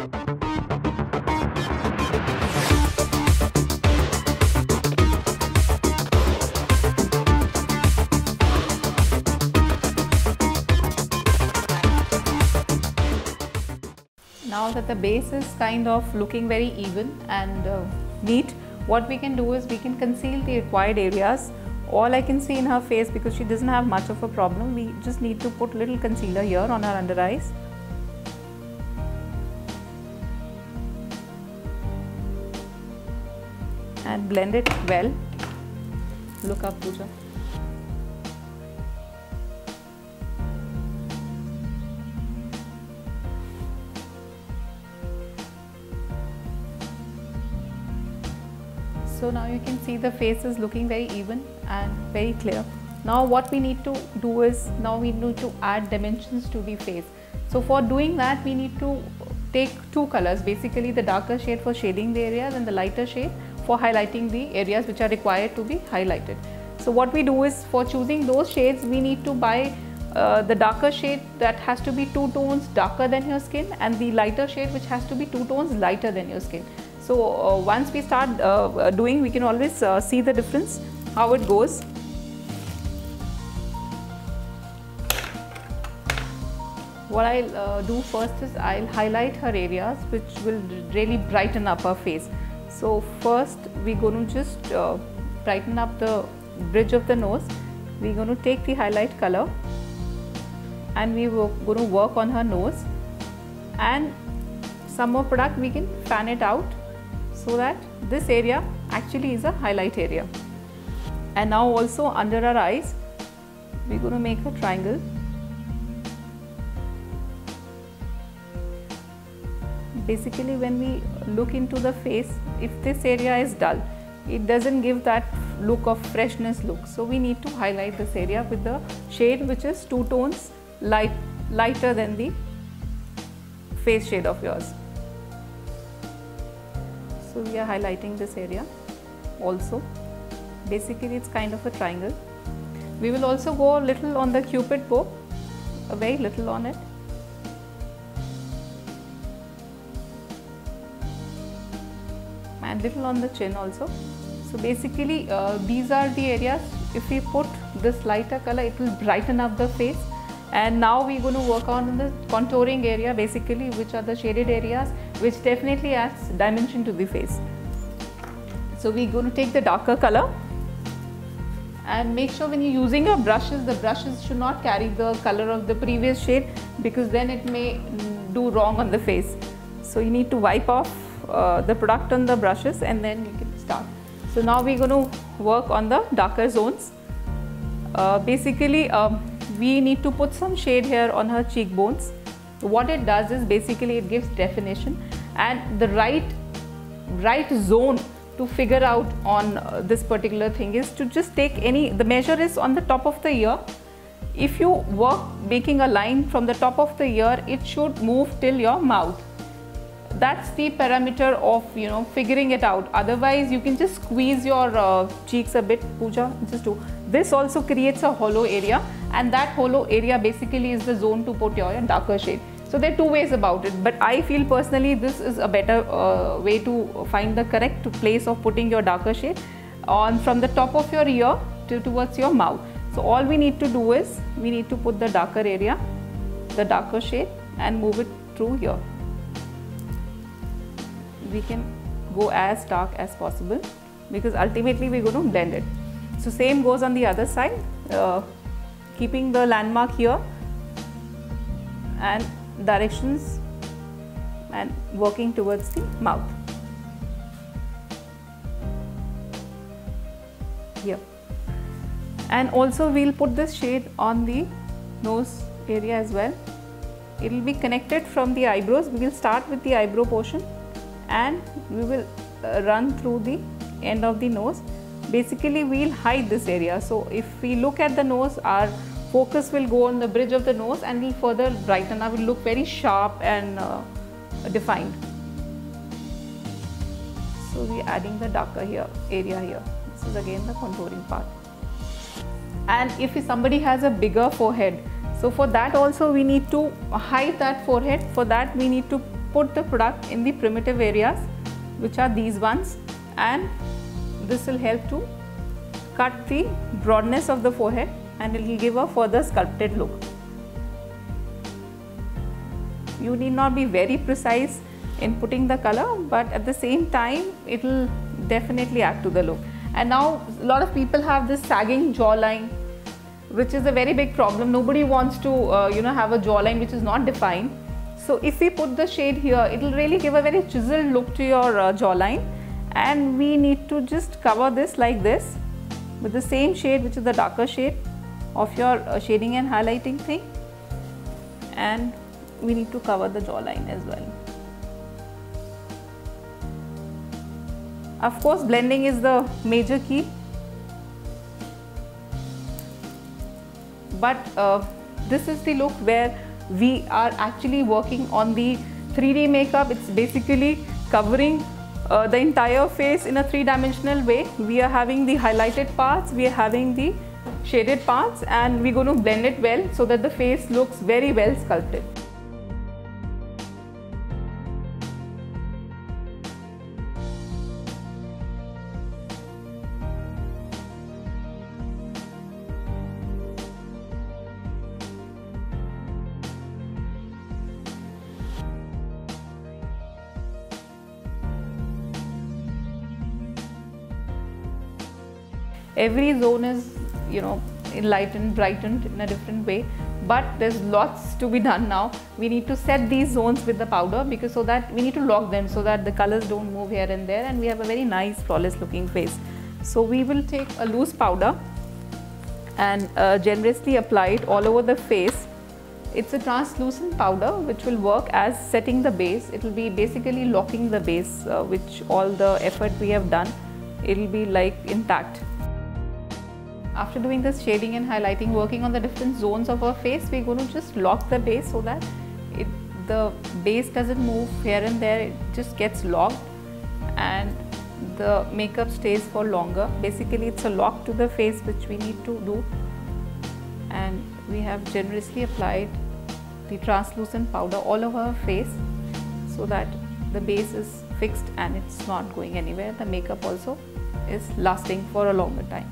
Now that the base is kind of looking very even and neat, what we can do is we can conceal the required areas. All I can see in her face, because she doesn't have much of a problem, we just need to put little concealer here on her under eyes. And blend it well. Look up, Pooja. So now you can see the face is looking very even and very clear. Now what we need to do is, now we need to add dimensions to the face. So for doing that, we need to take two colors, basically the darker shade for shading the areas and the lighter shade for highlighting the areas which are required to be highlighted. So what we do is, for choosing those shades, we need to buy the darker shade that has to be 2 tones darker than your skin, and the lighter shade which has to be 2 tones lighter than your skin. So once we start doing, we can always see the difference, how it goes. What I'll do first is I'll highlight her areas which will really brighten up her face. So first we're going to just brighten up the bridge of the nose. We're going to take the highlight color and we're going to work on her nose, and some more product we can fan it out so that this area actually is a highlight area. And now also under her eyes, we're going to make a triangle. Basically, when we look into the face, if this area is dull, it doesn't give that look of freshness look. So we need to highlight this area with the shade which is 2 tones lighter than the face shade of yours. So we are highlighting this area also. Basically it's kind of a triangle. We will also go a little on the cupid bow, a very little on it. And little on the chin also. So basically these are the areas, if we put this lighter color, it will brighten up the face. And now we're going to work on the contouring area, basically, which are the shaded areas, which definitely adds dimension to the face. So we're going to take the darker color, and make sure when you're using your brushes, the brushes should not carry the color of the previous shade, because then it may do wrong on the face. So you need to wipe off the product on the brushes and then you can start. So now we're going to work on the darker zones. Basically we need to put some shade here on her cheekbones. What it does is, basically it gives definition, and the right zone to figure out on this particular thing is to just take the measure is on the top of the ear. If you work making a line from the top of the ear, it should move till your mouth. That's the parameter of figuring it out. Otherwise you can just squeeze your cheeks a bit. Pooja, just do this. Also creates a hollow area, and that hollow area basically is the zone to put your darker shade. So there are 2 ways about it, but I feel personally this is a better way to find the correct place of putting your darker shade from the top of your ear towards your mouth. So all we need to do is, we need to put the darker area, the darker shade, and move it through here. We can go as dark as possible, because ultimately we're going to blend it. So same goes on the other side, keeping the landmark here and directions and working towards the mouth here. And also we'll put this shade on the nose area as well. It will be connected from the eyebrows. We will start with the eyebrow portion and we will run through the end of the nose. Basically we'll hide this area. So if we look at the nose, our focus will go on the bridge of the nose and will further brighten up, will look very sharp and defined. So we are adding the darker area here. This is again the contouring part. And if somebody has a bigger forehead, so for that also we need to hide that forehead. For that we need to put the product in the primitive areas, which are these ones, and this will help to cut the broadness of the forehead and it will give a further sculpted look. You need not be very precise in putting the color, but at the same time it will definitely add to the look. And now a lot of people have this sagging jawline, which is a very big problem. Nobody wants to have a jawline which is not defined. So if we put the shade here, it will really give a very chiseled look to your jawline, and we need to just cover this like this with the same shade, which is the darker shade of your shading and highlighting thing, and we need to cover the jawline as well. Of course, blending is the major key, but this is the look where we are actually working on the 3D makeup. It's basically covering the entire face in a three-dimensional way. We are having the highlighted parts, we are having the shaded parts, and we're going to blend it well so that the face looks very well sculpted. Every zone is, enlightened, brightened in a different way, but there's lots to be done now. We need to set these zones with the powder, because so that we need to lock them so that the colors don't move here and there, and we have a very nice flawless looking face. So we will take a loose powder and generously apply it all over the face. It's a translucent powder which will work as setting the base. It will be basically locking the base, which all the effort we have done, it will be like intact. After doing this shading and highlighting, working on the different zones of our face, we're going to just lock the base so that the base doesn't move here and there, it just gets locked and the makeup stays for longer. Basically, it's a lock to the face which we need to do, and we have generously applied the translucent powder all over our face so that the base is fixed and it's not going anywhere. The makeup also is lasting for a longer time.